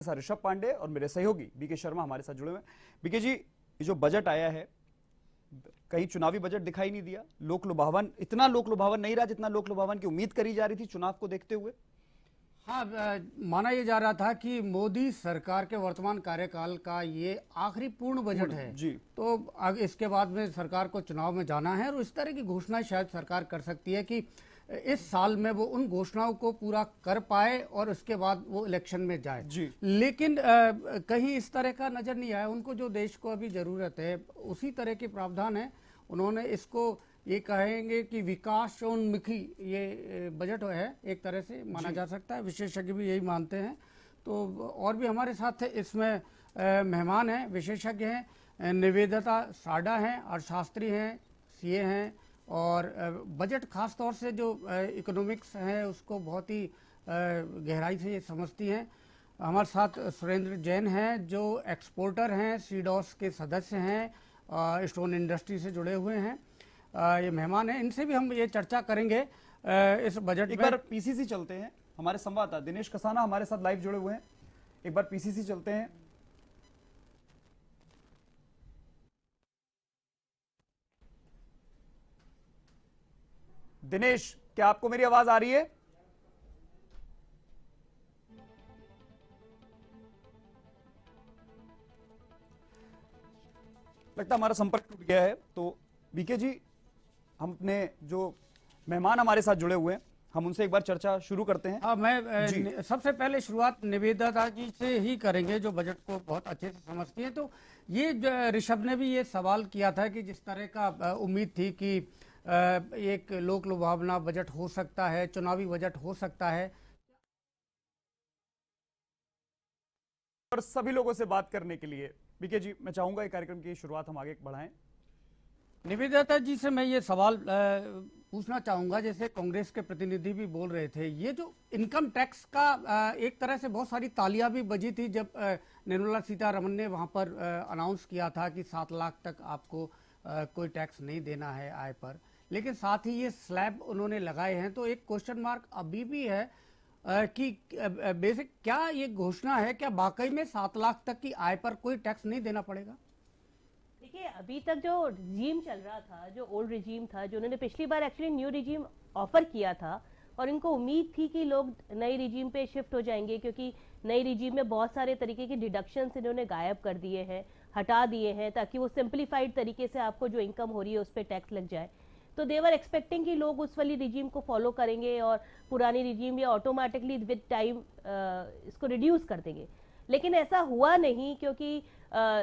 साथ ऋषभ पांडे और मेरे सहयोगी बीके शर्मा हमारे साथ जुड़े हुए हैं। बीके जी, ये जो बजट आया है, कहीं चुनावी बजट दिखाई नहीं दिया, लोक लुभावन, इतना लोक लुभावन नहीं रहा जितना लोक लुभावन की उम्मीद करी जा रही थी चुनाव को देखते हुए। हाँ, माना यह जा रहा था कि मोदी सरकार के वर्तमान कार्यकाल का ये आखिरी पूर्ण बजट है जी। तो इसके बाद में सरकार को चुनाव में जाना है और इस तरह की घोषणा शायद सरकार कर सकती है कि इस साल में वो उन घोषणाओं को पूरा कर पाए और उसके बाद वो इलेक्शन में जाए जी। लेकिन कहीं इस तरह का नजर नहीं आया। उनको जो देश को अभी जरूरत है उसी तरह के प्रावधान है। उन्होंने इसको ये कहेंगे कि विकासोन्मुखी ये बजट है, एक तरह से माना जा सकता है, विशेषज्ञ भी यही मानते हैं। तो और भी हमारे साथ इसमें मेहमान हैं, विशेषज्ञ हैं, निवेदिता साडा हैं, अर्थशास्त्री हैं, सीए हैं और बजट खास तौर से जो इकोनॉमिक्स है उसको बहुत ही गहराई से ये समझती हैं। हमारे साथ सुरेंद्र जैन हैं जो एक्सपोर्टर हैं, सीडॉस के सदस्य हैं, स्टोन इंडस्ट्री से जुड़े हुए हैं। ये मेहमान हैं, इनसे भी हम ये चर्चा करेंगे इस बजट एक में। बार पीसीसी चलते हैं, हमारे संवाददाता दिनेश कसाना हमारे साथ लाइव जुड़े हुए हैं। एक बार पीसीसी चलते हैं। दिनेश, क्या आपको मेरी आवाज आ रही है? लगता हमारा संपर्क टूट गया है। तो बीके जी, हम अपने जो मेहमान हमारे साथ जुड़े हुए हैं, हम उनसे एक बार चर्चा शुरू करते हैं। हाँ, मैं सबसे पहले शुरुआत निवेदिता जी से ही करेंगे जो बजट को बहुत अच्छे से समझती हैं। तो ये ऋषभ ने भी ये सवाल किया था कि जिस तरह का उम्मीद थी कि एक लोक लुभावना बजट हो सकता है, चुनावी बजट हो सकता है। और सभी लोगों से बात करने के लिए बीके जी, मैं चाहूंगा इस कार्यक्रम की शुरुआत हम आगे बढ़ाएं। निवेदिता जी से मैं ये सवाल पूछना चाहूँगा, जैसे कांग्रेस के प्रतिनिधि भी बोल रहे थे, ये जो इनकम टैक्स का एक तरह से बहुत सारी तालियां भी बजी थी जब निर्मला सीतारमण ने वहाँ पर अनाउंस किया था कि 7 लाख तक आपको कोई टैक्स नहीं देना है आय पर, लेकिन साथ ही ये स्लैब उन्होंने लगाए हैं। तो एक क्वेश्चन मार्क अभी भी है कि बेसिक क्या ये घोषणा है, क्या वाकई में 7 लाख तक की आय पर कोई टैक्स नहीं देना पड़ेगा? देखिए, अभी तक जो रिजीम चल रहा था, जो ओल्ड रिजीम था, जो उन्होंने पिछली बार एक्चुअली न्यू रिजीम ऑफर किया था और इनको उम्मीद थी कि लोग नई रिजीम पे शिफ्ट हो जाएंगे क्योंकि नई रिजीम में बहुत सारे तरीके के डिडक्शंस इन्होंने गायब कर दिए हैं, हटा दिए हैं, ताकि वो सिंप्लीफाइड तरीके से आपको जो इनकम हो रही है उस पर टैक्स लग जाए। तो देवर एक्सपेक्टिंग कि लोग उस वाली रिजीम को फॉलो करेंगे और पुरानी रिजीम या ऑटोमेटिकली विद टाइम इसको रिड्यूस कर देंगे। लेकिन ऐसा हुआ नहीं क्योंकि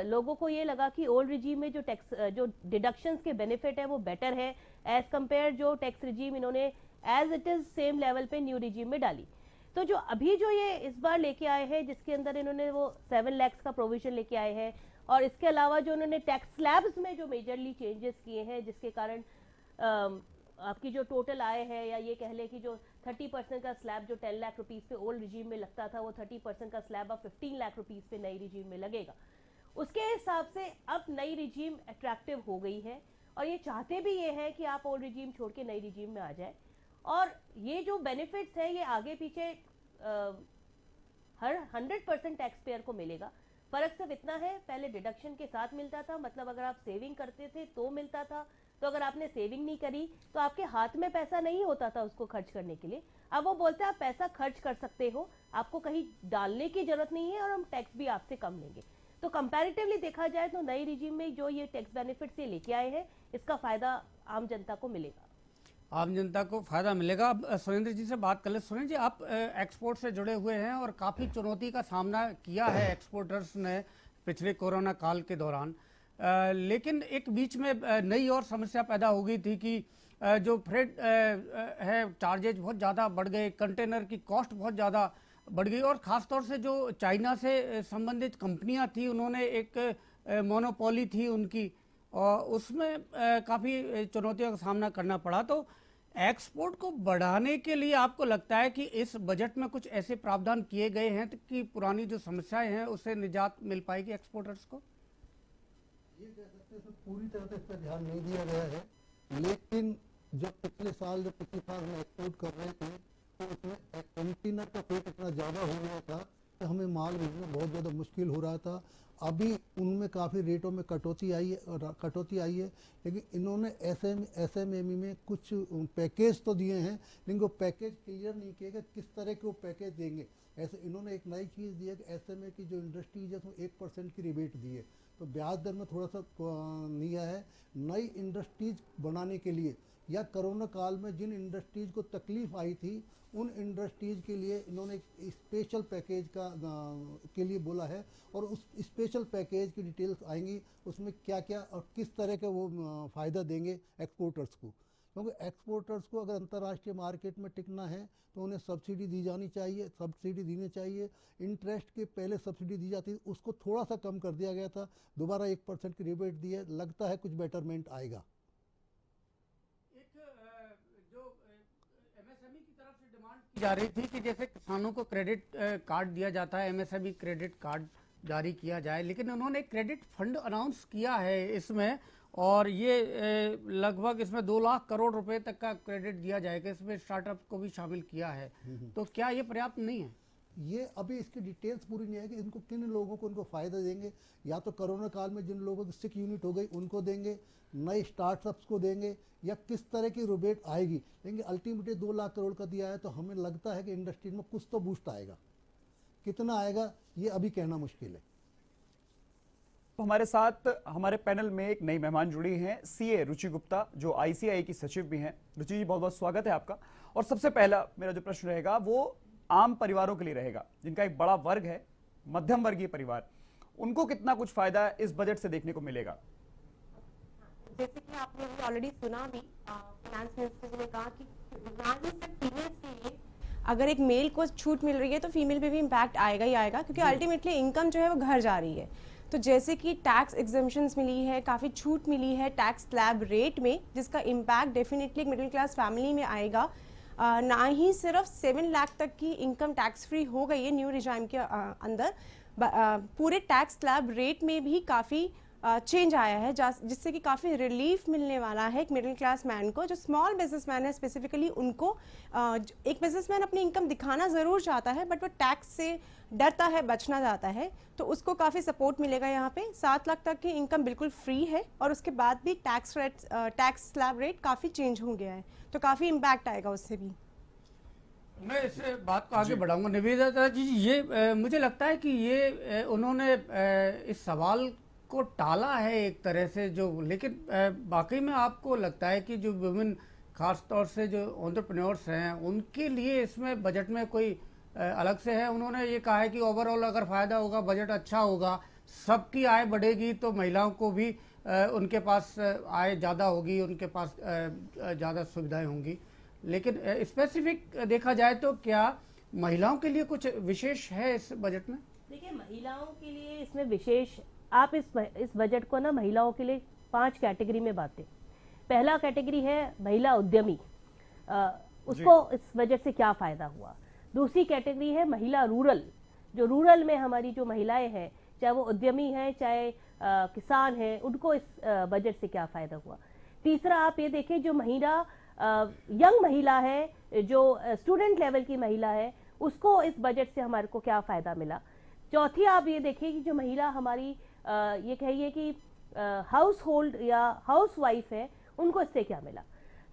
लोगों को ये लगा कि ओल्ड रिजीम में जो टैक्स जो डिडक्शंस के बेनिफिट है वो बेटर है एज कंपेयर जो टैक्स रिजीम इन्होंने as it is same level पे न्यू रिजीम में डाली। तो जो अभी जो ये इस बार लेके आए हैं, जिसके अंदर इन्होंने वो 7 लाख का प्रोविजन लेके आए हैं और इसके अलावा जो उन्होंने टैक्स स्लैब्स में जो मेजरली चेंजेस किए हैं, जिसके कारण आपकी जो टोटल आय है, या ये कह ले कि जो 30% का स्लैब जो 10 लाख रुपीस पे ओल्ड रिजीम में लगता था, वो 30% का स्लैब अब 15 लाख रुपीस पे नई रिजीम में लगेगा। उसके हिसाब से अब नई रिजीम अट्रैक्टिव हो गई है और ये चाहते भी ये है कि आप ओल्ड रिजीम छोड़ के नई रिजीम में आ जाए। और ये जो बेनिफिट्स है ये आगे पीछे हर 100% टैक्स पेयर को मिलेगा। फर्क सिर्फ इतना है, पहले डिडक्शन के साथ मिलता था, मतलब अगर आप सेविंग करते थे तो मिलता था, तो अगर आपने सेविंग नहीं करी तो आपके हाथ में पैसा नहीं होता था उसको खर्च करने के लिए। अब वो बोलते हैं आप पैसा खर्च कर सकते हो, आपको कहीं डालने की जरूरत नहीं है और हम टैक्स भी आपसे कम लेंगे। तो कंपैरेटिवली देखा जाए तो नई रिजीम में जो ये टैक्स बेनिफिट्स ये लेके आए हैं, इसका फायदा आम जनता को मिलेगा। आम जनता को फायदा मिलेगा। अब सुरेंद्र जी से बात कर ले। सुरेंद्र जी, आप एक्सपोर्ट से जुड़े हुए हैं और काफ़ी चुनौती का सामना किया है एक्सपोर्टर्स ने पिछले कोरोना काल के दौरान, लेकिन एक बीच में नई और समस्या पैदा हो गई थी कि जो फ्रेट है चार्जेज बहुत ज़्यादा बढ़ गए, कंटेनर की कॉस्ट बहुत ज़्यादा बढ़ गई और ख़ास तौर से जो चाइना से संबंधित कंपनियां थी उन्होंने एक मोनोपोली थी उनकी और उसमें काफ़ी चुनौतियों का सामना करना पड़ा। तो एक्सपोर्ट को बढ़ाने के लिए आपको लगता है कि इस बजट में कुछ ऐसे प्रावधान किए गए हैं कि पुरानी जो समस्याएं हैं उससे निजात मिल पाएगी एक्सपोर्टर्स को? ये कह सकते हैं पूरी तरह से इस पर ध्यान नहीं दिया गया है, लेकिन जब पिछले साल पिछली साल हम एक्सपोर्ट कर रहे थे तो उसमें कंटेनर का वेट इतना ज़्यादा हो गया था हमें माल भेजना बहुत ज़्यादा मुश्किल हो रहा था। अभी उनमें काफ़ी रेटों में कटौती आई है, लेकिन इन्होंने एसएमएमई में कुछ पैकेज तो दिए हैं, लेकिन वो पैकेज क्लियर नहीं किया कि किस तरह के वो पैकेज देंगे। ऐसे इन्होंने एक नई चीज़ दी है कि एसएमए की जो इंडस्ट्रीज है उसमें 1% की रिबेट दी है, तो ब्याज दर में थोड़ा सा लिया है। नई इंडस्ट्रीज बनाने के लिए या कोरोना काल में जिन इंडस्ट्रीज को तकलीफ आई थी, उन इंडस्ट्रीज के लिए इन्होंने एक स्पेशल पैकेज के लिए बोला है, और उस स्पेशल पैकेज की डिटेल्स आएंगी, उसमें क्या क्या और किस तरह का वो फ़ायदा देंगे एक्सपोर्टर्स को। क्योंकि एक्सपोर्टर्स को अगर अंतर्राष्ट्रीय मार्केट में टिकना है तो उन्हें सब्सिडी देनी चाहिए। इंटरेस्ट के पहले सब्सिडी दी जाती थी, उसको थोड़ा सा कम कर दिया गया था, दोबारा 1% की रिबेट दी है, लगता है कुछ बेटरमेंट आएगा। जो एमएसएमई की तरफ से डिमांड की जा रही थी कि जैसे किसानों को क्रेडिट कार्ड दिया जाता है, एमएसएमई क्रेडिट कार्ड जारी किया जाए, लेकिन उन्होंने क्रेडिट फंड अनाउंस किया है इसमें, और ये लगभग इसमें 2 लाख करोड़ रुपए तक का क्रेडिट दिया जाएगा, इसमें स्टार्टअप को भी शामिल किया है। तो क्या ये पर्याप्त नहीं है? ये अभी इसकी डिटेल्स पूरी नहीं है कि इनको किन लोगों को इनको फ़ायदा देंगे। या तो कोरोना काल में जिन लोगों की सिक यूनिट हो गई उनको देंगे, नए स्टार्टअप्स को देंगे, या किस तरह की रिबेट आएगी। लेकिन अल्टीमेटली 2 लाख करोड़ का दिया है, तो हमें लगता है कि इंडस्ट्री में कुछ तो बूस्ट आएगा, कितना आएगा ये अभी कहना मुश्किल है। तो हमारे साथ हमारे पैनल में एक नई मेहमान जुड़ी हैं, सीए रुचि गुप्ता, जो आईसीएआई की सचिव भी हैं। रुचि जी, बहुत बहुत स्वागत है आपका। और सबसे पहला मेरा जो प्रश्न रहेगा वो आम परिवारों के लिए रहेगा, जिनका एक बड़ा वर्ग है मध्यम वर्गीय परिवार, उनको कितना कुछ फायदा इस बजट से देखने को मिलेगा? जैसे कि आपने अभी ऑलरेडी सुना भी, फाइनेंस मिनिस्टर जी ने कहा कि ना ही सिर्फ फीमेल्स के लिए अगर एक मेल को छूट मिल रही है तो फीमेल पे भी इम्पैक्ट आएगा ही आएगा, क्योंकि अल्टीमेटली इनकम जो है वो घर जा रही है। तो जैसे कि टैक्स एग्जम्पशंस मिली है, काफ़ी छूट मिली है टैक्स स्लैब रेट में, जिसका इम्पैक्ट डेफिनेटली एक मिडिल क्लास फैमिली में आएगा। ना ही सिर्फ 7 लाख तक की इनकम टैक्स फ्री हो गई है न्यू रिजाइम के अंदर, पूरे टैक्स स्लैब रेट में भी काफ़ी चेंज आया है, जिससे कि काफ़ी रिलीफ मिलने वाला है एक मिडिल क्लास मैन को। जो स्मॉल बिजनेसमैन है स्पेसिफिकली उनको, एक बिजनेसमैन अपनी इनकम दिखाना ज़रूर चाहता है, बट वो टैक्स से डरता है, बचना चाहता है, तो उसको काफ़ी सपोर्ट मिलेगा यहाँ पे। 7 लाख तक की इनकम बिल्कुल फ्री है, और उसके बाद भी टैक्स स्लैब रेट काफ़ी चेंज हो गया है, तो काफ़ी इम्पैक्ट आएगा उससे भी। मैं इस बात को आगे बढ़ाऊंगा। निवेदिता जी, ये मुझे लगता है कि ये उन्होंने इस सवाल को टाला है एक तरह से, जो लेकिन बाकी में आपको लगता है कि जो वुमेन खास तौर से जो एंटरप्रेन्योर्स हैं उनके लिए इसमें बजट में कोई अलग से है? उन्होंने ये कहा है कि ओवरऑल अगर फ़ायदा होगा, बजट अच्छा होगा, सबकी आय बढ़ेगी, तो महिलाओं को भी उनके पास आय ज़्यादा होगी, उनके पास ज़्यादा सुविधाएं होंगी। लेकिन स्पेसिफिक देखा जाए तो क्या महिलाओं के लिए कुछ विशेष है इस बजट में? देखिए, महिलाओं के लिए इसमें विशेष, आप इस बजट को ना महिलाओं के लिए 5 कैटेगरी में बांटें। पहला कैटेगरी है महिला उद्यमी, उसको इस बजट से क्या फायदा हुआ। दूसरी कैटेगरी है महिला रूरल, जो रूरल में हमारी जो महिलाएं हैं, चाहे वो उद्यमी हैं चाहे किसान हैं, उनको इस बजट से क्या फायदा हुआ। तीसरा आप ये देखें, जो महिला यंग महिला है, जो स्टूडेंट लेवल की महिला है, उसको इस बजट से हमारे को क्या फायदा मिला। चौथी आप ये देखिए कि जो महिला हमारी ये कहिए कि हाउस होल्ड या हाउस वाइफ है, उनको इससे क्या मिला।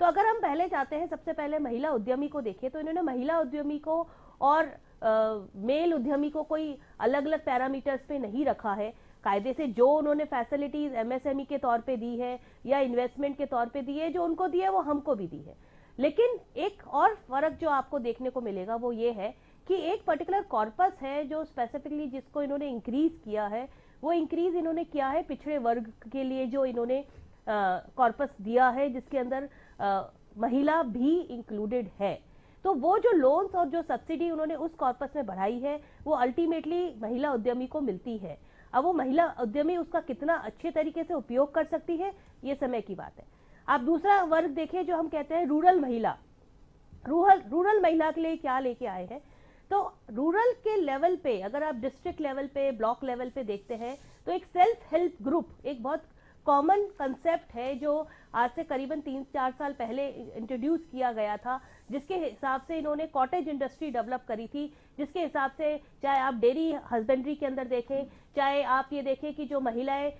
तो अगर हम पहले चाहते हैं, सबसे पहले महिला उद्यमी को देखें, तो इन्होंने महिला उद्यमी को और मेल उद्यमी को कोई अलग अलग पैरामीटर्स पे नहीं रखा है। कायदे से जो उन्होंने फैसिलिटीज एमएसएमई के तौर पे दी है या इन्वेस्टमेंट के तौर पे दी है, जो उनको दी है वो हमको भी दी है। लेकिन एक और फर्क जो आपको देखने को मिलेगा वो ये है कि एक पर्टिकुलर कॉर्पस है जो स्पेसिफिकली जिसको इन्होंने इंक्रीज किया है, वो इंक्रीज इन्होंने किया है पिछड़े वर्ग के लिए, जो इन्होंने कॉर्पस दिया है जिसके अंदर महिला भी इंक्लूडेड है। तो वो जो लोन्स और जो सब्सिडी उन्होंने उस कॉर्पस में बढ़ाई है, वो अल्टीमेटली महिला उद्यमी को मिलती है। अब वो महिला उद्यमी उसका कितना अच्छे तरीके से उपयोग कर सकती है, ये समय की बात है। आप दूसरा वर्ग देखें, जो हम कहते हैं रूरल महिला। रूरल महिला के लिए क्या लेके आए हैं, तो रूरल के लेवल पे अगर आप डिस्ट्रिक्ट लेवल पे, ब्लॉक लेवल पे देखते हैं, तो एक सेल्फ हेल्प ग्रुप, एक बहुत कॉमन कंसेप्ट है जो आज से करीबन 3-4 साल पहले इंट्रोड्यूस किया गया था, जिसके हिसाब से इन्होंने कॉटेज इंडस्ट्री डेवलप करी थी, जिसके हिसाब से चाहे आप डेयरी हस्बेंड्री के अंदर देखें, चाहे आप ये देखें कि जो महिलाएं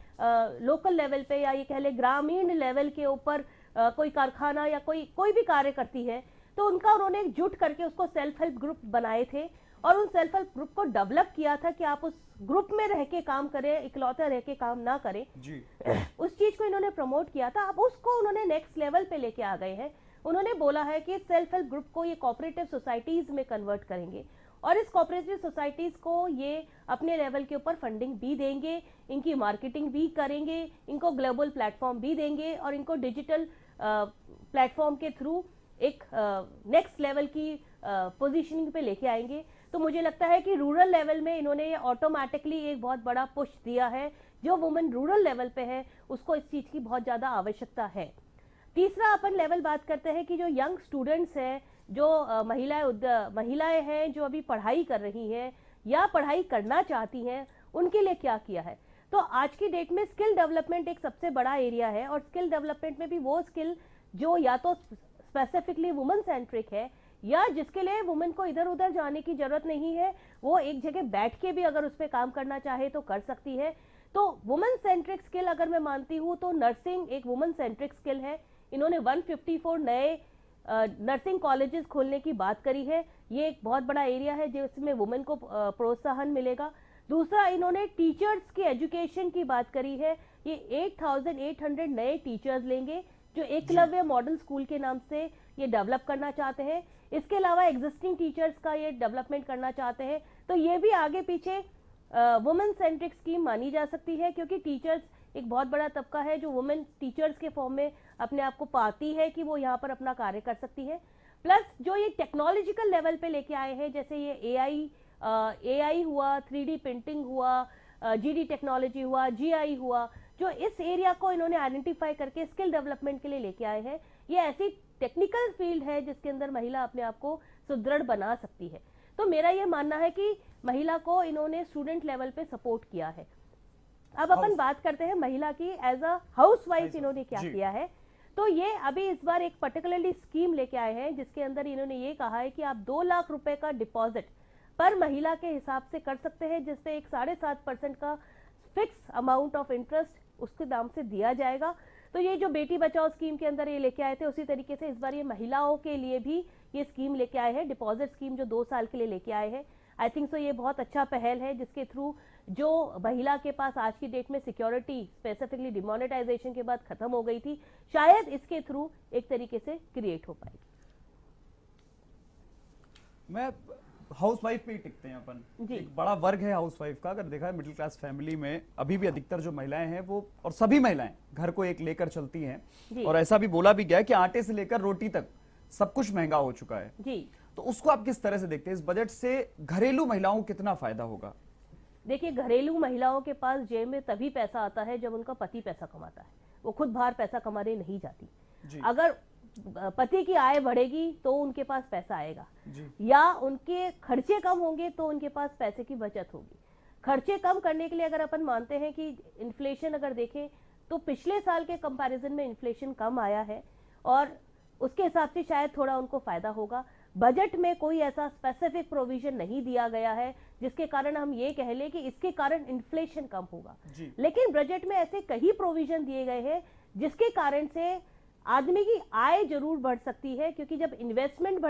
लोकल लेवल पे या ये कह ले ग्रामीण लेवल के ऊपर कोई कारखाना या कोई भी कार्य करती है, तो उनका उन्होंने जुट करके उसको सेल्फ हेल्प ग्रुप बनाए थे और उन सेल्फ हेल्प ग्रुप को डेवलप किया था कि आप उस ग्रुप में रह के काम करें, इकलौते रह के काम ना करें जी। उस चीज को इन्होंने प्रमोट किया था। अब उसको उन्होंने नेक्स्ट लेवल पे लेके आ गए हैं। उन्होंने बोला है कि सेल्फ हेल्प ग्रुप को ये कोऑपरेटिव सोसाइटीज में कन्वर्ट करेंगे और इस कोऑपरेटिव सोसाइटीज को ये अपने लेवल के ऊपर फंडिंग भी देंगे, इनकी मार्केटिंग भी करेंगे, इनको ग्लोबल प्लेटफॉर्म भी देंगे और इनको डिजिटल प्लेटफॉर्म के थ्रू एक नेक्स्ट लेवल की पोजीशनिंग पे लेके आएंगे। तो मुझे लगता है कि रूरल लेवल में इन्होंने ये ऑटोमेटिकली एक बहुत बड़ा पुश दिया है। जो वुमेन रूरल लेवल पे है उसको इस चीज की बहुत ज्यादा आवश्यकता है। तीसरा अपन लेवल बात करते हैं कि जो यंग स्टूडेंट्स हैं, जो महिलाएं हैं जो अभी पढ़ाई कर रही हैं या पढ़ाई करना चाहती हैं, उनके लिए क्या किया है। तो आज की डेट में स्किल डेवलपमेंट एक सबसे बड़ा एरिया है और स्किल डेवलपमेंट में भी वो स्किल जो या तो स्पेसिफिकली वुमेन सेंट्रिक है या जिसके लिए वुमेन को इधर उधर जाने की जरूरत नहीं है, वो एक जगह बैठ के भी अगर उस पर काम करना चाहे तो कर सकती है। तो वुमेन सेंट्रिक स्किल अगर मैं मानती हूँ तो नर्सिंग एक वुमेन सेंट्रिक स्किल है। इन्होंने 154 नए नर्सिंग कॉलेजेस खोलने की बात करी है। ये एक बहुत बड़ा एरिया है जिसमें वुमेन को प्रोत्साहन मिलेगा। दूसरा, इन्होंने टीचर्स की एजुकेशन की बात करी है। ये 8,800 नए टीचर्स लेंगे जो एकलव्य मॉडल स्कूल के नाम से ये डेवलप करना चाहते हैं। इसके अलावा एग्जिस्टिंग टीचर्स का ये डेवलपमेंट करना चाहते हैं। तो ये भी आगे पीछे वुमेन सेंट्रिक स्कीम मानी जा सकती है, क्योंकि टीचर्स एक बहुत बड़ा तबका है जो वुमेन टीचर्स के फॉर्म में अपने आप को पाती है कि वो यहाँ पर अपना कार्य कर सकती है। प्लस जो ये टेक्नोलॉजिकल लेवल पे लेके आए हैं, जैसे ये एआई हुआ, 3D प्रिंटिंग हुआ, जीडी टेक्नोलॉजी हुआ, जीआई हुआ, जो इस एरिया को इन्होंने आइडेंटिफाई करके स्किल डेवलपमेंट के लिए लेके आए हैं। ये ऐसी टेक्निकल फील्ड है जिसके अंदर महिला अपने आप को सुदृढ़ बना सकती है। तो मेरा ये मानना है कि महिला को इन्होंने स्टूडेंट लेवल पे सपोर्ट किया है। अब अपन बात करते हैं महिला की एज अ हाउस वाइफ इन्होंने क्या किया है। तो ये अभी इस बार एक पर्टिकुलरली स्कीम लेके आए हैं जिसके अंदर इन्होंने ये कहा है कि आप 2 लाख रुपए का डिपॉजिट पर महिला के हिसाब से कर सकते हैं, जिसपे एक 7.5% का फिक्स अमाउंट ऑफ इंटरेस्ट उसके दाम से दिया जाएगा। तो ये जो बेटी बचाओ स्कीम के अंदर ये लेके आए थे, उसी तरीके से इस बार ये महिलाओं के लिए भी ये स्कीम लेके आए हैं, डिपॉजिट स्कीम जो 2 साल के लिए लेके आए हैं। आई थिंक सो ये बहुत अच्छा पहल है, जिसके थ्रू जो महिला के पास आज की डेट में सिक्योरिटी स्पेसिफिकली डिमोनेटाइजेशन के बाद खत्म हो गई थी, शायद इसके थ्रू एक तरीके से क्रिएट हो पाएगी। मैं हाउस वाइफ पे ही टिकते हैं अपन। जी। एक बड़ा वर्ग है हाउस वाइफ का। अगर देखा है मिडिल क्लास फैमिली में अभी भी अधिकतर जो महिलाएं हैं वो, और सभी महिलाएं घर को एक लेकर चलती जी। हैं, और ऐसा भी बोला भी गया है कि आटे से लेकर रोटी तक सब कुछ महंगा हो चुका है। जी, तो उसको आप किस तरह से देखते हैं? इस बजट से घरेलू महिलाओं को कितना फायदा होगा? देखिए, घरेलू महिलाओं के पास जेब में तभी पैसा आता है जब उनका पति पैसा कमाता है। वो खुद बाहर पैसा कमाने नहीं जाती। जी। अगर पति की आय बढ़ेगी तो उनके पास पैसा आएगा, जी। या उनके खर्चे कम होंगे तो उनके पास पैसे की बचत होगी। खर्चे कम करने के लिए अगर अपन मानते हैं कि इन्फ्लेशन अगर देखें तो पिछले साल के कंपैरिजन में इन्फ्लेशन कम आया है और उसके हिसाब से शायद थोड़ा उनको फायदा होगा। बजट में कोई ऐसा स्पेसिफिक प्रोविजन नहीं दिया गया है जिसके कारण हम ये कह लें कि इसके कारण इन्फ्लेशन कम होगा, लेकिन बजट में ऐसे कई प्रोविजन दिए गए हैं जिसके कारण से आदमी की आय जरूर बढ़ सकती है, क्योंकि जब इन्वेस्टमेंट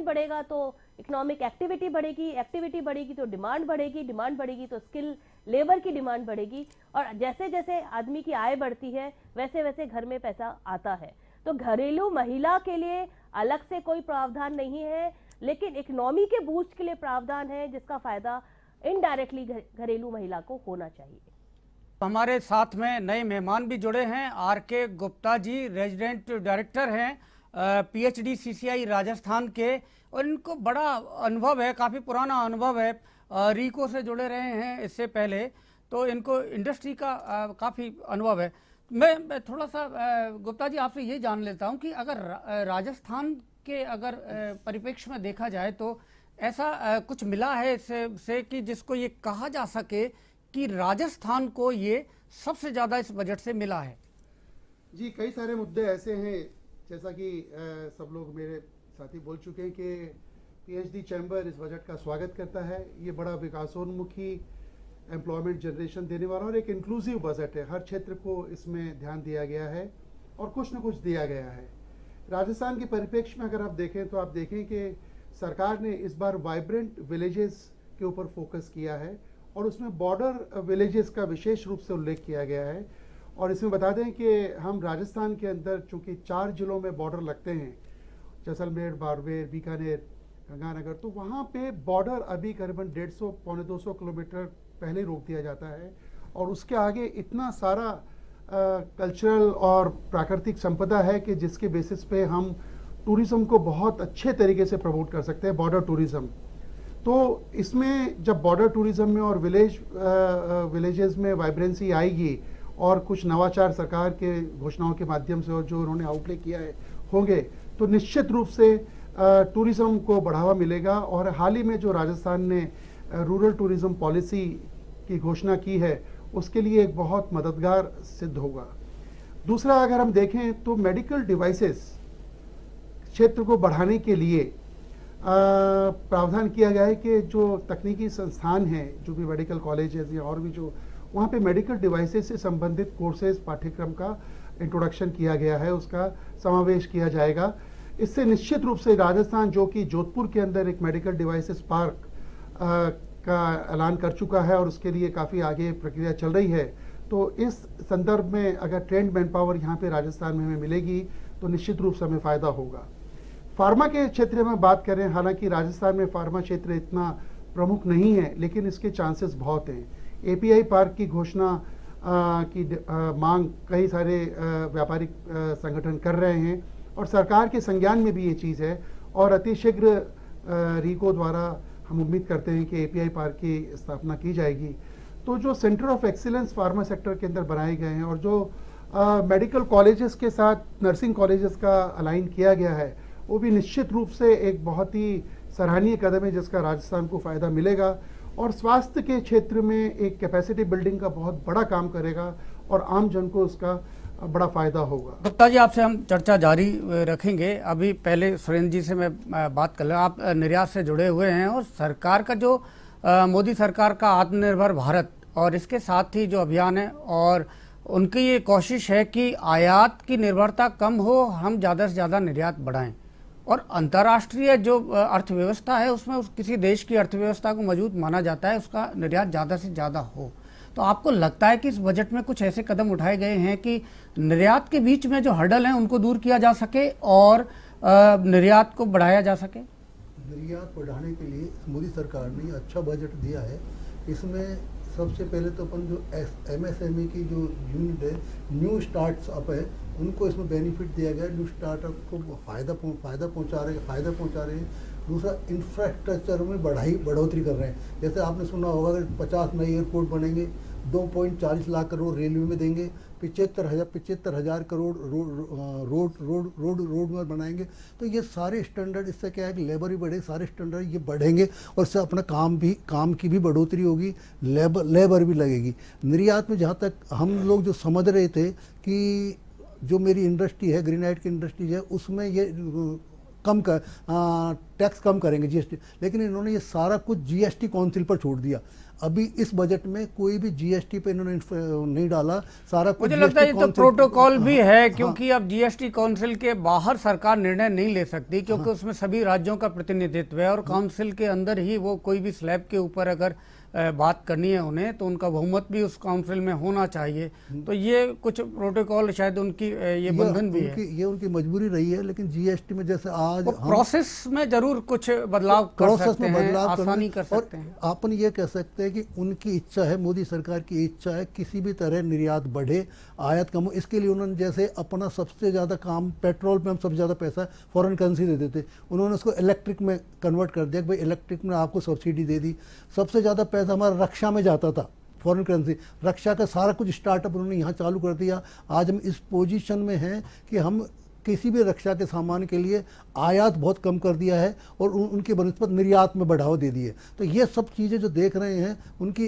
बढ़ेगा तो इकोनॉमिक एक्टिविटी बढ़ेगी, एक्टिविटी बढ़ेगी तो डिमांड बढ़ेगी, डिमांड बढ़ेगी तो स्किल लेबर की डिमांड बढ़ेगी, और जैसे जैसे आदमी की आय बढ़ती है वैसे वैसे घर में पैसा आता है। तो घरेलू महिला के लिए अलग से कोई प्रावधान नहीं है, लेकिन इकोनॉमी के बूस्ट के लिए प्रावधान है जिसका फायदा इनडायरेक्टली घरेलू महिला को होना चाहिए। हमारे साथ में नए मेहमान भी जुड़े हैं। R K. Gupta ji resident director हैं पीएचडी सीसीआई राजस्थान के, और इनको बड़ा अनुभव है, काफ़ी पुराना अनुभव है, रीको से जुड़े रहे हैं इससे पहले, तो इनको इंडस्ट्री का काफ़ी अनुभव है। मैं थोड़ा सा गुप्ता जी आपसे ये जान लेता हूँ कि अगर राजस्थान के अगर परिप्रेक्ष्य में देखा जाए तो ऐसा कुछ मिला है इससे कि जिसको ये कहा जा सके कि राजस्थान को ये सबसे ज़्यादा इस बजट से मिला है? जी, कई सारे मुद्दे ऐसे हैं, जैसा कि सब लोग मेरे साथी बोल चुके हैं कि पीएचडी चैम्बर इस बजट का स्वागत करता है। ये बड़ा विकासोन्मुखी एम्प्लॉयमेंट जनरेशन देने वाला और एक इंक्लूसिव बजट है। हर क्षेत्र को इसमें ध्यान दिया गया है और कुछ न कुछ दिया गया है। राजस्थान के परिप्रेक्ष्य में अगर आप देखें तो आप देखें कि सरकार ने इस बार वाइब्रेंट विलेजेस के ऊपर फोकस किया है और उसमें बॉर्डर विलेजेस का विशेष रूप से उल्लेख किया गया है। और इसमें बता दें कि हम राजस्थान के अंदर चूंकि 4 जिलों में बॉर्डर लगते हैं, जैसलमेर, बाड़मेर, बीकानेर, गंगानगर, तो वहाँ पे बॉर्डर अभी करीबन 150 पौने 200 किलोमीटर पहले रोक दिया जाता है और उसके आगे इतना सारा कल्चरल और प्राकृतिक संपदा है कि जिसके बेसिस पे हम टूरिज्म को बहुत अच्छे तरीके से प्रमोट कर सकते हैं, बॉर्डर टूरिज्म। तो इसमें जब बॉर्डर टूरिज्म में और विलेजेस में वाइब्रेंसी आएगी और कुछ नवाचार सरकार के घोषणाओं के माध्यम से और जो उन्होंने आउटले किया है होंगे, तो निश्चित रूप से टूरिज्म को बढ़ावा मिलेगा। और हाल ही में जो राजस्थान ने रूरल टूरिज्म पॉलिसी की घोषणा की है, उसके लिए एक बहुत मददगार सिद्ध होगा। दूसरा, अगर हम देखें तो मेडिकल डिवाइसेस क्षेत्र को बढ़ाने के लिए प्रावधान किया गया है कि जो तकनीकी संस्थान हैं, जो भी मेडिकल कॉलेजेस या और भी जो वहाँ पे मेडिकल डिवाइसेस से संबंधित कोर्सेज पाठ्यक्रम का इंट्रोडक्शन किया गया है, उसका समावेश किया जाएगा। इससे निश्चित रूप से राजस्थान, जो कि जोधपुर के अंदर एक मेडिकल डिवाइसेस पार्क का ऐलान कर चुका है और उसके लिए काफ़ी आगे प्रक्रिया चल रही है, तो इस संदर्भ में अगर ट्रेंड मैन पावर यहाँ पे राजस्थान में हमें मिलेगी तो निश्चित रूप से हमें फ़ायदा होगा। फार्मा के क्षेत्र में बात करें, हालांकि राजस्थान में फार्मा क्षेत्र इतना प्रमुख नहीं है, लेकिन इसके चांसेस बहुत हैं। एपीआई पार्क की घोषणा की मांग कई सारे व्यापारिक संगठन कर रहे हैं और सरकार के संज्ञान में भी ये चीज़ है और अतिशीघ्र रीको द्वारा हम उम्मीद करते हैं कि एपीआई पार्क की स्थापना की जाएगी। तो जो centre of excellence pharma sector के अंदर बनाए गए हैं और जो मेडिकल कॉलेजेस के साथ नर्सिंग कॉलेजेस का अलाइन किया गया है, वो भी निश्चित रूप से एक बहुत ही सराहनीय कदम है जिसका राजस्थान को फ़ायदा मिलेगा और स्वास्थ्य के क्षेत्र में एक कैपेसिटी बिल्डिंग का बहुत बड़ा काम करेगा और आम जन को उसका बड़ा फ़ायदा होगा। गुप्ता जी, आपसे हम चर्चा जारी रखेंगे। अभी पहले सुरेंद्र जी से मैं बात कर रहा हूँ। आप निर्यात से जुड़े हुए हैं और सरकार का जो मोदी सरकार का आत्मनिर्भर भारत और इसके साथ ही जो अभियान है और उनकी ये कोशिश है कि आयात की निर्भरता कम हो, हम ज़्यादा से ज़्यादा निर्यात बढ़ाएं और अंतर्राष्ट्रीय जो अर्थव्यवस्था है उसमें किसी देश की अर्थव्यवस्था को मजबूत माना जाता है, उसका निर्यात ज़्यादा से ज़्यादा हो। तो आपको लगता है कि इस बजट में कुछ ऐसे कदम उठाए गए हैं कि निर्यात के बीच में जो हर्डल हैं उनको दूर किया जा सके और निर्यात को बढ़ाया जा सके? निर्यात बढ़ाने के लिए मोदी सरकार ने अच्छा बजट दिया है। इसमें सबसे पहले तो अपन जो एमएसएमई की जो यूनिट है, न्यू स्टार्टअप है, उनको इसमें बेनिफिट दिया गया। न्यू स्टार्टअप को फ़ायदा पहुंचा रहे हैं। दूसरा, इंफ्रास्ट्रक्चर में बढ़ोतरी कर रहे हैं। जैसे आपने सुना होगा कि 50 नए एयरपोर्ट बनेंगे, 2.40 लाख करोड़ रेलवे में देंगे, 75,000 करोड़ रोड में बनाएंगे। तो ये सारे स्टैंडर्ड, इससे क्या है कि लेबर भी बढ़े, सारे स्टैंडर्ड ये बढ़ेंगे और इससे अपना काम की भी बढ़ोतरी होगी, लेबर भी लगेगी। निर्यात में जहाँ तक हम लोग जो समझ रहे थे कि जो मेरी इंडस्ट्री है, ग्रेनाइट की इंडस्ट्री है, उसमें ये टैक्स कम करेंगे, जीएसटी, लेकिन इन्होंने ये सारा कुछ जीएसटी काउंसिल पर छोड़ दिया। अभी इस बजट में कोई भी जीएसटी पे इन्होंने नहीं डाला, सारा कुछ मुझे लगता है ये तो प्रोटोकॉल भी है, हाँ, क्योंकि अब जीएसटी काउंसिल के बाहर सरकार निर्णय नहीं ले सकती, क्योंकि उसमें सभी राज्यों का प्रतिनिधित्व है और काउंसिल के अंदर ही वो कोई भी स्लैब के ऊपर अगर बात करनी है उन्हें, तो उनका बहुमत भी उस काउंसिल में होना चाहिए। तो ये कुछ प्रोटोकॉल शायद उनकी ये बंधन भी है, ये उनकी मजबूरी रही है। लेकिन जीएसटी में जैसे आज प्रोसेस में जरूर कुछ बदलाव कर सकते हैं, आसानी कर सकते हैं। अपन ये कह सकते हैं कि उनकी इच्छा है, मोदी सरकार की इच्छा है किसी भी तरह निर्यात बढ़े, आयात कम हो। इसके लिए उन्होंने जैसे अपना सबसे ज़्यादा काम, पेट्रोल पे हम सबसे ज़्यादा पैसा फॉरेन करेंसी दे देते, उन्होंने उसको इलेक्ट्रिक में कन्वर्ट कर दिया कि भाई इलेक्ट्रिक में आपको सब्सिडी दे दी। सबसे ज़्यादा पैसा हमारा रक्षा में जाता था, फॉरेन करेंसी, रक्षा का सारा कुछ स्टार्टअप उन्होंने यहाँ चालू कर दिया। आज हम इस पोजीशन में हैं कि हम किसी भी रक्षा के सामान के लिए आयात बहुत कम कर दिया है और उनकी बनस्पत निर्यात में बढ़ावा दे दी है। तो ये सब चीज़ें जो देख रहे हैं उनकी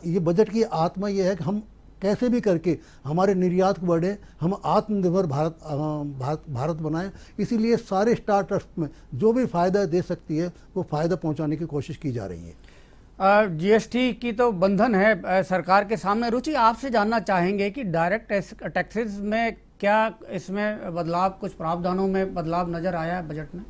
ये बजट की आत्मा ये है कि हम कैसे भी करके हमारे निर्यात को बढ़े, हम आत्मनिर्भर भारत बनाएं। इसीलिए सारे स्टार्टअप्स में जो भी फ़ायदा दे सकती है वो फ़ायदा पहुंचाने की कोशिश की जा रही है। जीएसटी की तो बंधन है सरकार के सामने। रुचि, आपसे जानना चाहेंगे कि डायरेक्ट टैक्सेस में क्या इसमें बदलाव, कुछ प्रावधानों में बदलाव नज़र आया है बजट में?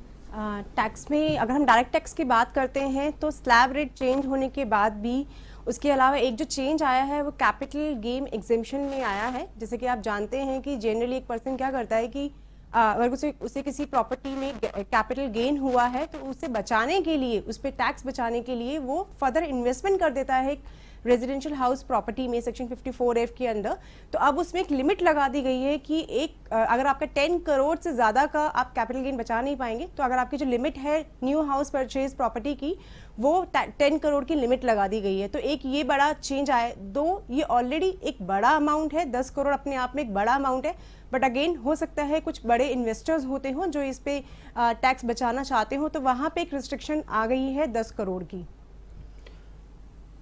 टैक्स में अगर हम डायरेक्ट टैक्स की बात करते हैं तो स्लैब रेट चेंज होने के बाद भी उसके अलावा एक जो चेंज आया है वो कैपिटल गेन एग्जेम्पशन में आया है। जैसे कि आप जानते हैं कि जनरली एक पर्सन क्या करता है कि अगर उसे किसी प्रॉपर्टी में कैपिटल गेन हुआ है तो उसे बचाने के लिए, उस पर टैक्स बचाने के लिए वो फर्दर इन्वेस्टमेंट कर देता है रेजिडेंशियल हाउस प्रॉपर्टी में सेक्शन 54F के अंदर। तो अब उसमें एक लिमिट लगा दी गई है कि अगर आपका 10 करोड़ से ज़्यादा का आप कैपिटल गेन बचा नहीं पाएंगे तो अगर आपकी जो लिमिट है न्यू हाउस परचेज प्रॉपर्टी की वो 10 करोड़ की लिमिट लगा दी गई है। तो एक ये बड़ा चेंज आया। दो, ये ऑलरेडी एक बड़ा अमाउंट है, 10 करोड़ अपने आप में एक बड़ा अमाउंट है, बट अगेन हो सकता है कुछ बड़े इन्वेस्टर्स होते हों जो इस पे टैक्स बचाना चाहते हो, तो वहाँ पे एक रिस्ट्रिक्शन आ गई है 10 करोड़ की।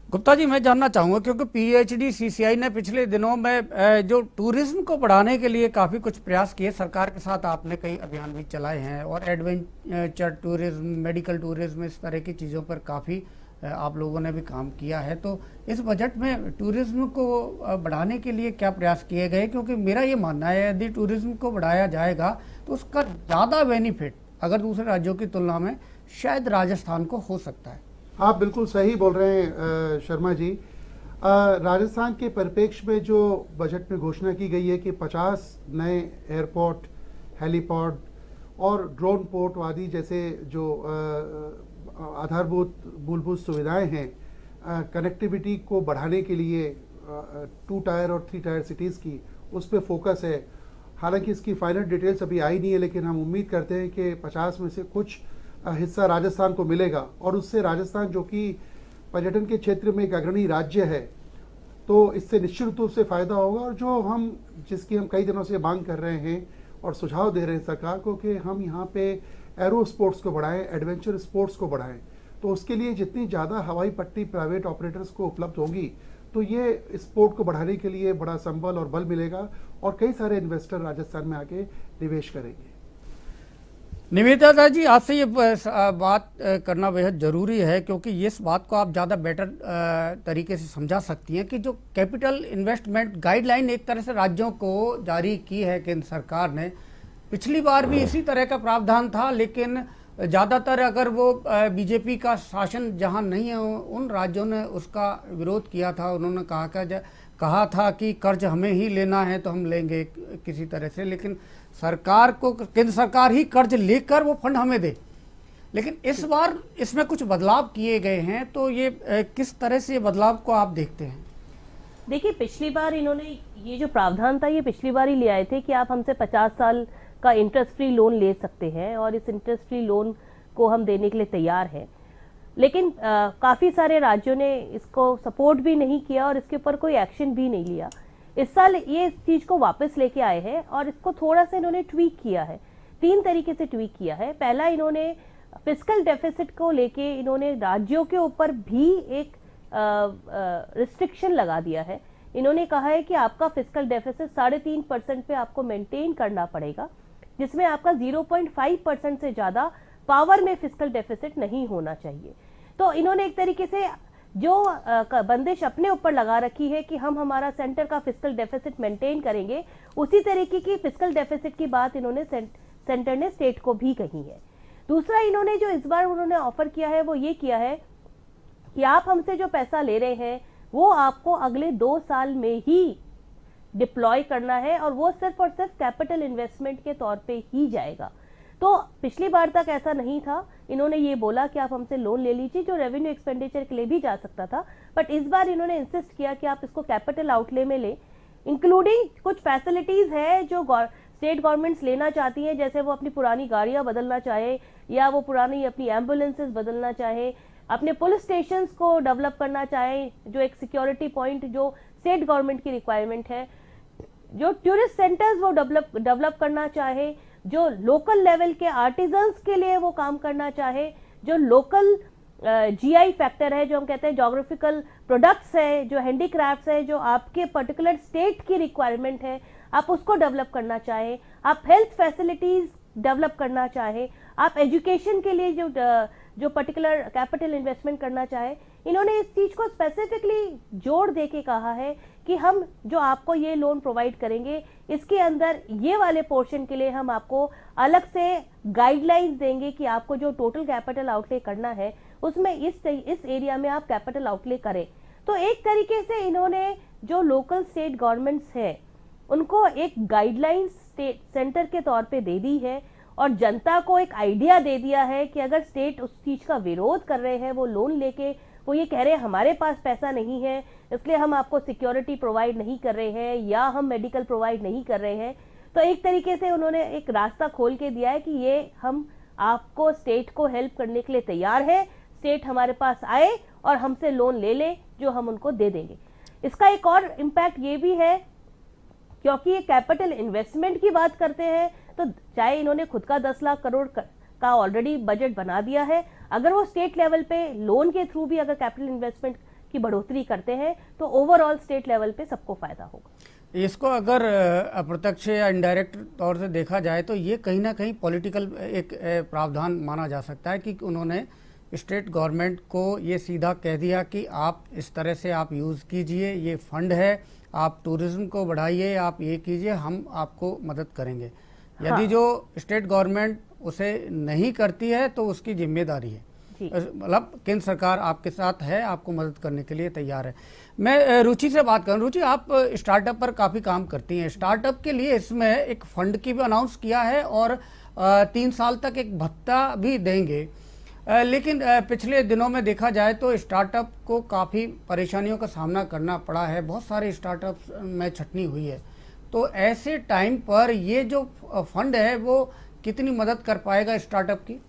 गुप्ता जी, मैं जानना चाहूँगा क्योंकि पीएचडी सीसीआई ने पिछले दिनों में जो टूरिज्म को बढ़ाने के लिए काफ़ी कुछ प्रयास किए, सरकार के साथ आपने कई अभियान भी चलाए हैं और एडवेंचर टूरिज्म, मेडिकल टूरिज्म, इस तरह की चीज़ों पर काफ़ी आप लोगों ने भी काम किया है। तो इस बजट में टूरिज्म को बढ़ाने के लिए क्या प्रयास किए गए? क्योंकि मेरा ये मानना है यदि टूरिज्म को बढ़ाया जाएगा तो उसका ज़्यादा बेनिफिट अगर दूसरे राज्यों की तुलना में शायद राजस्थान को हो सकता है। आप बिल्कुल सही बोल रहे हैं शर्मा जी। राजस्थान के परिप्रेक्ष्य में जो बजट में घोषणा की गई है कि 50 नए एयरपोर्ट, हेलीपोर्ट और ड्रोन पोर्ट आदि जैसे जो आधारभूत मूलभूत सुविधाएं हैं, कनेक्टिविटी को बढ़ाने के लिए 2 टायर और 3 टायर सिटीज़ की, उस पर फोकस है। हालांकि इसकी फाइनल डिटेल्स अभी आई नहीं है, लेकिन हम उम्मीद करते हैं कि 50 में से कुछ हिस्सा राजस्थान को मिलेगा और उससे राजस्थान, जो कि पर्यटन के क्षेत्र में एक अग्रणी राज्य है, तो इससे निश्चित रूप से फ़ायदा होगा। और जिसकी हम कई दिनों से मांग कर रहे हैं और सुझाव दे रहे हैं सरकार को कि हम यहाँ पे एरो स्पोर्ट्स को बढ़ाएं, एडवेंचर स्पोर्ट्स को बढ़ाएं, तो उसके लिए जितनी ज़्यादा हवाई पट्टी प्राइवेट ऑपरेटर्स को उपलब्ध होगी तो ये स्पोर्ट को बढ़ाने के लिए बड़ा संबल और बल मिलेगा और कई सारे इन्वेस्टर राजस्थान में आके निवेश करेंगे। निवेदिता जी, आपसे ये बात करना बेहद ज़रूरी है क्योंकि इस बात को आप ज़्यादा बेटर तरीके से समझा सकती हैं कि जो कैपिटल इन्वेस्टमेंट गाइडलाइन एक तरह से राज्यों को जारी की है केंद्र सरकार ने, पिछली बार भी इसी तरह का प्रावधान था, लेकिन ज़्यादातर अगर वो बीजेपी का शासन जहां नहीं है उन राज्यों ने उसका विरोध किया था। उन्होंने कहा था कि कर्ज हमें ही लेना है तो हम लेंगे किसी तरह से, लेकिन सरकार को, केंद्र सरकार ही कर्ज लेकर वो फंड हमें दे। लेकिन इस बार इसमें कुछ बदलाव किए गए हैं, तो ये किस तरह से ये बदलाव को आप देखते हैं? देखिए, पिछली बार इन्होंने ये जो प्रावधान था ये पिछली बार ही ले आए थे कि आप हमसे 50 साल का इंटरेस्ट फ्री लोन ले सकते हैं और इस इंटरेस्ट फ्री लोन को हम देने के लिए तैयार हैं। लेकिन काफ़ी सारे राज्यों ने इसको सपोर्ट भी नहीं किया और इसके ऊपर कोई एक्शन भी नहीं लिया। इस साल ये इस चीज़ को वापस लेके आए हैं और इसको थोड़ा सा इन्होंने ट्वीक किया है। 3 तरीके से ट्वीक किया है। पहला, इन्होंने फिस्कल डेफिसिट को लेके इन्होंने राज्यों के ऊपर भी एक रिस्ट्रिक्शन लगा दिया है। इन्होंने कहा है कि आपका फिस्कल डेफिसिट 3.5% पे आपको मेंटेन करना पड़ेगा, जिसमें आपका 0.5% से ज़्यादा पावर में फिस्कल डेफिसिट नहीं होना चाहिए। तो इन्होंने एक तरीके से जो बंदिश अपने ऊपर लगा रखी है कि हम हमारा सेंटर का फिस्कल डेफिसिट मेंटेन करेंगे, उसी तरीके की फिस्कल डेफिसिट की बात इन्होंने सेंटर ने स्टेट को भी कही है। दूसरा, इन्होंने जो इस बार उन्होंने ऑफर किया है वो ये किया है कि आप हमसे जो पैसा ले रहे हैं वो आपको अगले 2 साल में ही डिप्लॉय करना है और वो सिर्फ और सिर्फ कैपिटल इन्वेस्टमेंट के तौर पे ही जाएगा। तो पिछली बार तक ऐसा नहीं था। इन्होंने ये बोला कि आप हमसे लोन ले लीजिए, जो रेवेन्यू एक्सपेंडिचर के लिए भी जा सकता था, बट इस बार इन्होंने इंसिस्ट किया कि आप इसको कैपिटल आउटले में लें, इंक्लूडिंग कुछ फैसिलिटीज है जो स्टेट गवर्नमेंट्स लेना चाहती हैं, जैसे वो अपनी पुरानी गाड़ियां बदलना चाहे या वो पुरानी अपनी एम्बुलेंसेस बदलना चाहे, अपने पुलिस स्टेशंस को डेवलप करना चाहे, जो एक सिक्योरिटी पॉइंट जो स्टेट गवर्नमेंट की रिक्वायरमेंट है, जो टूरिस्ट सेंटर्स वो डेवलप करना चाहे, जो लोकल लेवल के आर्टिजन्स के लिए वो काम करना चाहे, जो लोकल जीआई फैक्टर है, जो हम कहते हैं जोग्राफिकल प्रोडक्ट्स है, जो हैंडीक्राफ्ट्स है, जो आपके पर्टिकुलर स्टेट की रिक्वायरमेंट है, आप उसको डेवलप करना चाहे, आप हेल्थ फैसिलिटीज डेवलप करना चाहे, आप एजुकेशन के लिए जो पर्टिकुलर कैपिटल इन्वेस्टमेंट करना चाहे, इन्होंने इस चीज को स्पेसिफिकली जोड़ दे के कहा है कि हम जो आपको ये लोन प्रोवाइड करेंगे, इसके अंदर ये वाले पोर्शन के लिए हम आपको अलग से गाइडलाइंस देंगे कि आपको जो टोटल कैपिटल आउटले करना है उसमें इस एरिया में आप कैपिटल आउटले करें। तो एक तरीके से इन्होंने जो लोकल स्टेट गवर्नमेंट्स है उनको एक गाइडलाइंस स्टेट सेंटर के तौर पे दे दी है और जनता को एक आइडिया दे दिया है कि अगर स्टेट उस चीज का विरोध कर रहे हैं, वो लोन लेके वो ये कह रहे हैं हमारे पास पैसा नहीं है इसलिए हम आपको सिक्योरिटी प्रोवाइड नहीं कर रहे हैं या हम मेडिकल प्रोवाइड नहीं कर रहे हैं, तो एक तरीके से उन्होंने एक रास्ता खोल के दिया है कि ये हम आपको स्टेट को हेल्प करने के लिए तैयार है, स्टेट हमारे पास आए और हमसे लोन ले ले जो हम उनको दे देंगे। इसका एक और इम्पैक्ट ये भी है क्योंकि ये कैपिटल इन्वेस्टमेंट की बात करते हैं, तो चाहे इन्होंने खुद का 10 लाख करोड़ का ऑलरेडी बजट बना दिया है, अगर वो स्टेट लेवल पे लोन के थ्रू भी अगर कैपिटल इन्वेस्टमेंट की बढ़ोतरी करते हैं तो ओवरऑल स्टेट लेवल पे सबको फायदा होगा। इसको अगर अप्रत्यक्ष या इनडायरेक्ट तौर से देखा जाए तो ये कहीं ना कहीं पॉलिटिकल एक प्रावधान माना जा सकता है कि उन्होंने स्टेट गवर्नमेंट को ये सीधा कह दिया कि आप इस तरह से आप यूज़ कीजिए, ये फंड है, आप टूरिज्म को बढ़ाइए, आप ये कीजिए, हम आपको मदद करेंगे। यदि जो स्टेट गवर्नमेंट उसे नहीं करती है तो उसकी जिम्मेदारी है, मतलब केंद्र सरकार आपके साथ है, आपको मदद करने के लिए तैयार है। मैं रुचि से बात करूं। रुचि, आप स्टार्टअप पर काफ़ी काम करती हैं, स्टार्टअप के लिए इसमें एक फंड की भी अनाउंस किया है और 3 साल तक एक भत्ता भी देंगे, लेकिन पिछले दिनों में देखा जाए तो स्टार्टअप को काफ़ी परेशानियों का सामना करना पड़ा है, बहुत सारे स्टार्टअप्स में छटनी हुई है, तो ऐसे टाइम पर ये जो फंड है वो कितनी मदद कर पाएगा स्टार्टअप की?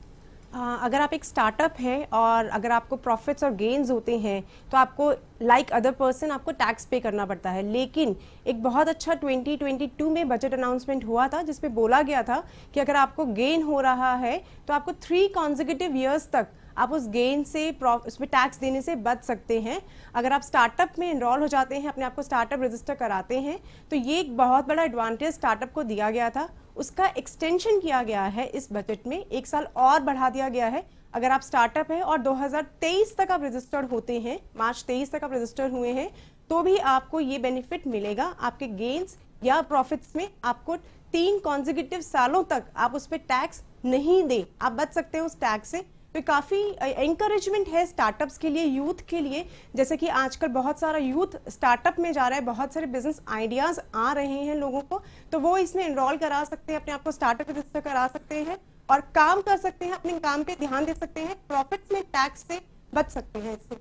अगर आप एक स्टार्टअप है और अगर आपको प्रॉफिट्स और गेन्स होते हैं तो आपको लाइक अदर पर्सन आपको टैक्स पे करना पड़ता है, लेकिन एक बहुत अच्छा 2022 में बजट अनाउंसमेंट हुआ था जिसपे बोला गया था कि अगर आपको गेन हो रहा है तो आपको 3 कॉन्जिक्यूटिव ईयर्स तक आप उस गेन से उसमें टैक्स देने से बच सकते हैं। अगर आप स्टार्टअप में इनरोल हो जाते हैं, अपने आप को स्टार्टअप रजिस्टर कराते हैं, तो ये एक बहुत बड़ा एडवांटेज स्टार्टअप को दिया गया था। उसका एक्सटेंशन किया गया है इस बजट में, 1 साल और बढ़ा दिया गया है। अगर आप स्टार्टअप है और 2023 तक आप रजिस्टर्ड होते हैं, मार्च 23 तक आप रजिस्टर्ड हुए हैं, तो भी आपको ये बेनिफिट मिलेगा। आपके गेन्स या प्रॉफिट्स में आपको 3 कॉन्जिक्यूटिव सालों तक आप उस पर टैक्स नहीं दें, आप बच सकते हैं उस टैक्स से। तो काफ़ी एंकरेजमेंट है स्टार्टअप्स के लिए, यूथ के लिए, जैसे कि आजकल बहुत सारा यूथ स्टार्टअप में जा रहा है, बहुत सारे बिजनेस आइडियाज़ आ रहे हैं लोगों को, तो वो इसमें एनरोल करा सकते हैं, अपने आप को स्टार्टअप रजिस्टर करा सकते हैं और काम कर सकते हैं, अपने काम पे ध्यान दे सकते हैं, प्रॉफिट्स में टैक्स से बच सकते हैं इससे।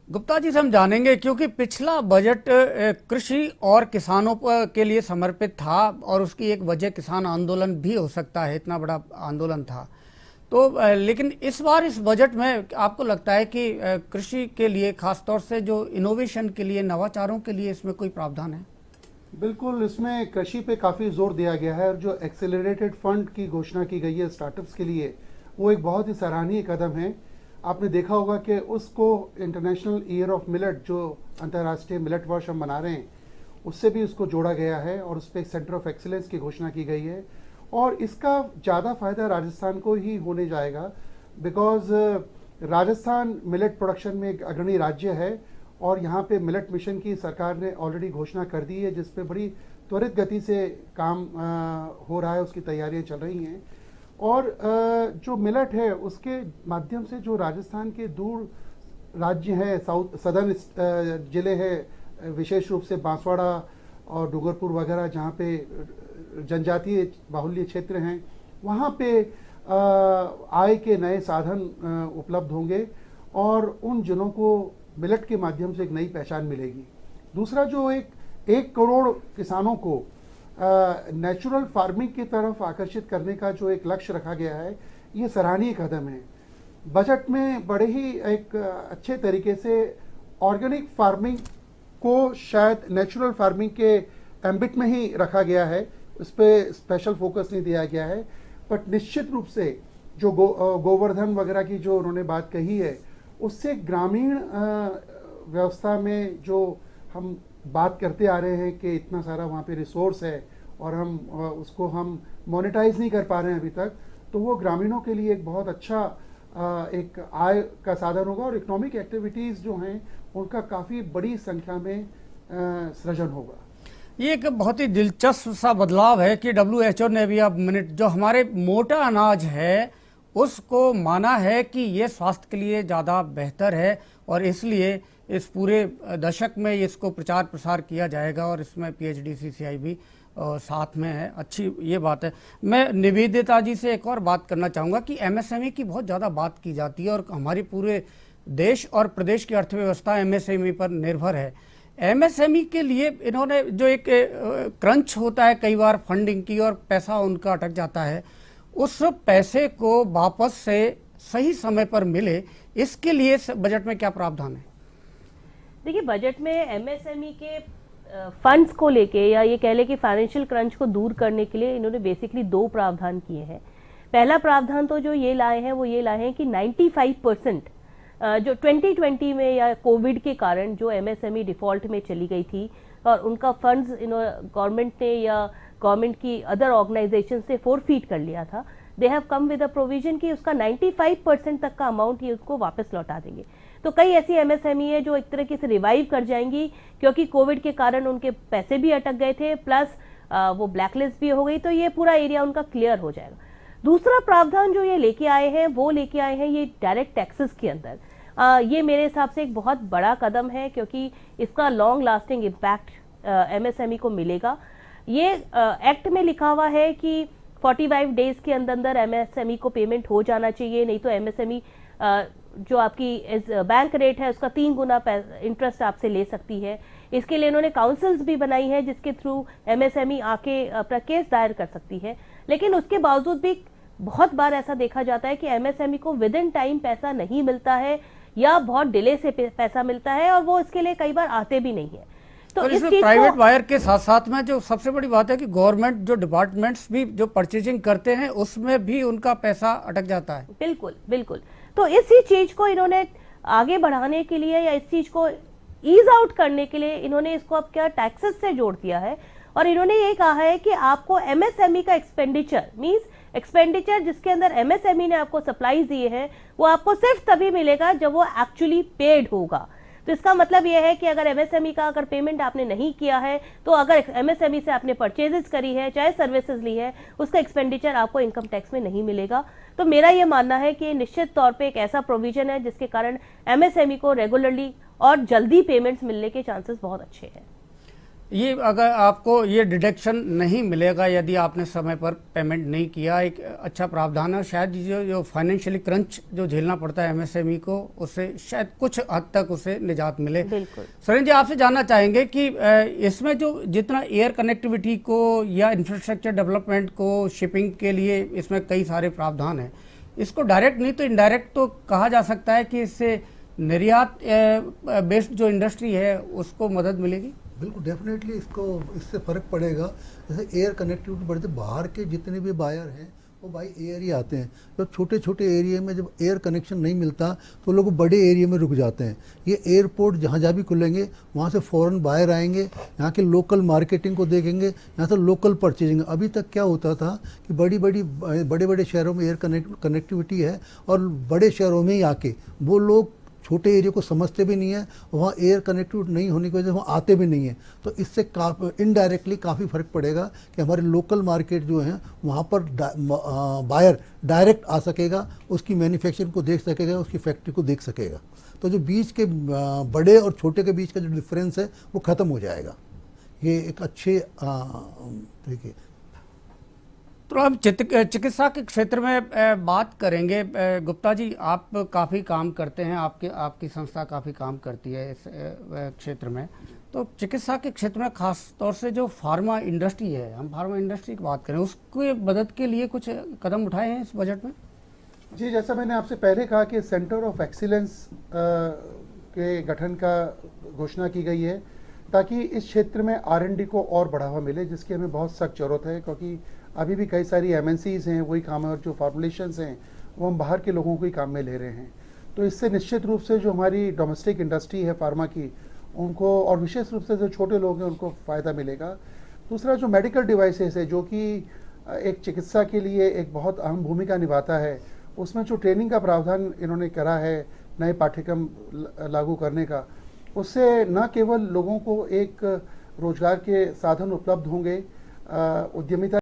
गुप्ता जी से हम जानेंगे, क्योंकि पिछला बजट कृषि और किसानों के लिए समर्पित था और उसकी एक वजह किसान आंदोलन भी हो सकता है, इतना बड़ा आंदोलन था, तो लेकिन इस बार इस बजट में आपको लगता है कि कृषि के लिए, खासतौर से जो इनोवेशन के लिए, नवाचारों के लिए इसमें कोई प्रावधान है? बिल्कुल, इसमें कृषि पे काफ़ी जोर दिया गया है और जो एक्सेलरेटेड फंड की घोषणा की गई है स्टार्टअप्स के लिए, वो एक बहुत ही सराहनीय कदम है। आपने देखा होगा कि उसको इंटरनेशनल ईयर ऑफ मिलेट, जो अंतर्राष्ट्रीय मिलेट वर्ष हम मना रहे हैं, उससे भी उसको जोड़ा गया है और उस पर एक सेंटर ऑफ एक्सीलेंस की घोषणा की गई है और इसका ज़्यादा फायदा राजस्थान को ही होने जाएगा, बिकॉज राजस्थान मिलेट प्रोडक्शन में एक अग्रणी राज्य है और यहाँ पे मिलेट मिशन की सरकार ने ऑलरेडी घोषणा कर दी है, जिस पे बड़ी त्वरित गति से काम हो रहा है, उसकी तैयारियाँ चल रही हैं। और जो मिलेट है उसके माध्यम से जो राजस्थान के दूर राज्य हैं, साउथ सदर्न ज़िले हैं, विशेष रूप से बांसवाड़ा और डूंगरपुर वगैरह, जहाँ पे जनजातीय बाहुल्य क्षेत्र हैं, वहाँ पे आय के नए साधन उपलब्ध होंगे और उन जिलों को मिलेट के माध्यम से एक नई पहचान मिलेगी। दूसरा, जो 1 करोड़ किसानों को नेचुरल फार्मिंग की तरफ आकर्षित करने का जो एक लक्ष्य रखा गया है, ये सराहनीय कदम है। बजट में बड़े ही एक अच्छे तरीके से ऑर्गेनिक फार्मिंग को शायद नेचुरल फार्मिंग के एम्बिट में ही रखा गया है, उस पर स्पेशल फोकस नहीं दिया गया है। बट निश्चित रूप से जो गोवर्धन वगैरह की जो उन्होंने बात कही है, उससे ग्रामीण व्यवस्था में जो हम बात करते आ रहे हैं कि इतना सारा वहाँ पे रिसोर्स है और हम उसको हम मोनेटाइज नहीं कर पा रहे हैं अभी तक, तो वो ग्रामीणों के लिए एक बहुत अच्छा एक आय का साधन होगा और इकोनॉमिक एक्टिविटीज़ जो हैं उनका काफ़ी बड़ी संख्या में सृजन होगा। ये एक बहुत ही दिलचस्प सा बदलाव है कि WHO ने भी अब जो हमारे मोटा अनाज है उसको माना है कि ये स्वास्थ्य के लिए ज़्यादा बेहतर है और इसलिए इस पूरे दशक में इसको प्रचार प्रसार किया जाएगा और इसमें PHDCCI भी साथ में है। अच्छी ये बात है। मैं निवेदिता जी से एक और बात करना चाहूँगा कि MSME की बहुत ज़्यादा बात की जाती है और हमारी पूरे देश और प्रदेश की अर्थव्यवस्था MSME पर निर्भर है। MSME के लिए इन्होंने जो एक क्रंच होता है कई बार फंडिंग की और पैसा उनका अटक जाता है, उस पैसे को वापस से सही समय पर मिले, इसके लिए बजट में क्या प्रावधान है? देखिए, बजट में MSME के फंड्स को लेके या ये कह ले कि फाइनेंशियल क्रंच को दूर करने के लिए इन्होंने बेसिकली 2 प्रावधान किए हैं। पहला प्रावधान तो जो ये लाए हैं वो ये लाए हैं कि 95% जो 2020 में या कोविड के कारण जो MSME डिफॉल्ट में चली गई थी और उनका फंड्स गवर्नमेंट ने या गवर्नमेंट की अदर ऑर्गेनाइजेशन से फोरफीट कर लिया था, they have come with a provision कि उसका 95% तक का अमाउंट ये उसको वापस लौटा देंगे। तो कई ऐसी MSME है जो एक तरीके से रिवाइव कर जाएंगी, क्योंकि कोविड के कारण उनके पैसे भी अटक गए थे, प्लस वो ब्लैकलिस्ट भी हो गई, तो ये पूरा एरिया उनका क्लियर हो जाएगा। दूसरा प्रावधान जो ये लेके आए हैं वो लेके आए हैं ये डायरेक्ट टैक्सेस के अंदर। ये मेरे हिसाब से एक बहुत बड़ा कदम है, क्योंकि इसका लॉन्ग लास्टिंग इम्पैक्ट MSME को मिलेगा। ये एक्ट में लिखा हुआ है कि 45 डेज के अंदर MSME को पेमेंट हो जाना चाहिए, नहीं तो MSME जो आपकी बैंक रेट है उसका 3 गुना इंटरेस्ट आपसे ले सकती है। इसके लिए इन्होंने काउंसिल्स भी बनाई है जिसके थ्रू MSME आके अपना केस दायर कर सकती है। लेकिन उसके बावजूद भी बहुत बार ऐसा देखा जाता है कि MSME को विद इन टाइम पैसा नहीं मिलता है या बहुत डिले से पैसा मिलता है और वो इसके लिए कई बार आते भी नहीं है। तो और इस इसमें चीज प्राइवेट को बायर के साथ साथ में जो सबसे बड़ी बात है कि गवर्नमेंट जो डिपार्टमेंट्स भी जो परचेजिंग करते हैं उसमें भी उनका पैसा अटक जाता है। बिल्कुल बिल्कुल। तो इसी चीज को इन्होंने आगे बढ़ाने के लिए या इस चीज को ईज आउट करने के लिए इन्होंने इसको अब क्या टैक्सेस से जोड़ दिया है और इन्होंने ये कहा है कि आपको MSME का एक्सपेंडिचर मींस एक्सपेंडिचर जिसके अंदर MSME ने आपको सप्लाईज दिए हैं वो आपको सिर्फ तभी मिलेगा जब वो एक्चुअली पेड होगा। तो इसका मतलब यह है कि अगर MSME का अगर पेमेंट आपने नहीं किया है, तो अगर MSME से आपने परचेजेस करी है चाहे सर्विसेज ली है, उसका एक्सपेंडिचर आपको इनकम टैक्स में नहीं मिलेगा। तो मेरा यह मानना है कि निश्चित तौर पे एक ऐसा प्रोविजन है जिसके कारण MSME को रेगुलरली और जल्दी पेमेंट्स मिलने के चांसेस बहुत अच्छे हैं। ये अगर आपको ये डिडक्शन नहीं मिलेगा यदि आपने समय पर पेमेंट नहीं किया, एक अच्छा प्रावधान है। शायद जो फाइनेंशियली क्रंच जो झेलना पड़ता है MSME को, उससे शायद कुछ हद तक उसे निजात मिले। बिल्कुल। सुरेंद्र जी, आपसे जानना चाहेंगे कि इसमें जो जितना एयर कनेक्टिविटी को या इंफ्रास्ट्रक्चर डेवलपमेंट को, शिपिंग के लिए इसमें कई सारे प्रावधान हैं, इसको डायरेक्ट नहीं तो इनडायरेक्ट तो कहा जा सकता है कि इससे निर्यात बेस्ड जो इंडस्ट्री है उसको मदद मिलेगी। बिल्कुल डेफिनेटली इससे फ़र्क पड़ेगा। जैसे एयर कनेक्टिविटी बढ़ते, बाहर के जितने भी बायर हैं वो बाई एयर ही आते हैं। तो छोटे छोटे एरिया में जब एयर कनेक्शन नहीं मिलता तो लोग बड़े एरिया में रुक जाते हैं। ये एयरपोर्ट जहाँ जहाँ भी खुलेंगे वहाँ से फ़ॉरेन बायर आएंगे, यहाँ के लोकल मार्केटिंग को देखेंगे, यहाँ से लोकल परचेजिंग। अभी तक क्या होता था कि बड़े बड़े शहरों में एयर कनेक्टिविटी है और बड़े शहरों में ही आके वो लोग छोटे एरिया को समझते भी नहीं है, वहाँ एयर कनेक्टिविटी नहीं होने की वजह से वहाँ आते भी नहीं हैं। तो इससे इनडायरेक्टली काफ़ी फ़र्क पड़ेगा कि हमारे लोकल मार्केट जो हैं वहाँ पर बायर डायरेक्ट आ सकेगा, उसकी मैन्युफैक्चरिंग को देख सकेगा, उसकी फैक्ट्री को देख सकेगा। तो जो बीच के बड़े और छोटे के बीच का जो डिफरेंस है वो ख़त्म हो जाएगा। ये एक अच्छे तरीके। तो हम चिकित्सा के क्षेत्र में बात करेंगे। गुप्ता जी, आप काफ़ी काम करते हैं, आपकी संस्था काफ़ी काम करती है इस क्षेत्र में। तो चिकित्सा के क्षेत्र में खास तौर से जो फार्मा इंडस्ट्री है, हम फार्मा इंडस्ट्री की बात करें, उसको मदद के लिए कुछ कदम उठाए हैं इस बजट में? जी, जैसा मैंने आपसे पहले कहा कि सेंटर ऑफ एक्सीलेंस के गठन का घोषणा की गई है, ताकि इस क्षेत्र में R&D को और बढ़ावा मिले, जिसकी हमें बहुत सख्त ज़रूरत है, क्योंकि अभी भी कई सारी MNCs हैं वही काम है, और जो फॉर्मुलेशंस हैं वो हम बाहर के लोगों को ही काम में ले रहे हैं। तो इससे निश्चित रूप से जो हमारी डोमेस्टिक इंडस्ट्री है फार्मा की, उनको, और विशेष रूप से जो छोटे लोग हैं उनको फ़ायदा मिलेगा। दूसरा जो मेडिकल डिवाइसेस है, जो कि एक चिकित्सा के लिए एक बहुत अहम भूमिका निभाता है, उसमें जो ट्रेनिंग का प्रावधान इन्होंने करा है नए पाठ्यक्रम लागू करने का, उससे न केवल लोगों को एक रोजगार के साधन उपलब्ध होंगे, उद्यमिता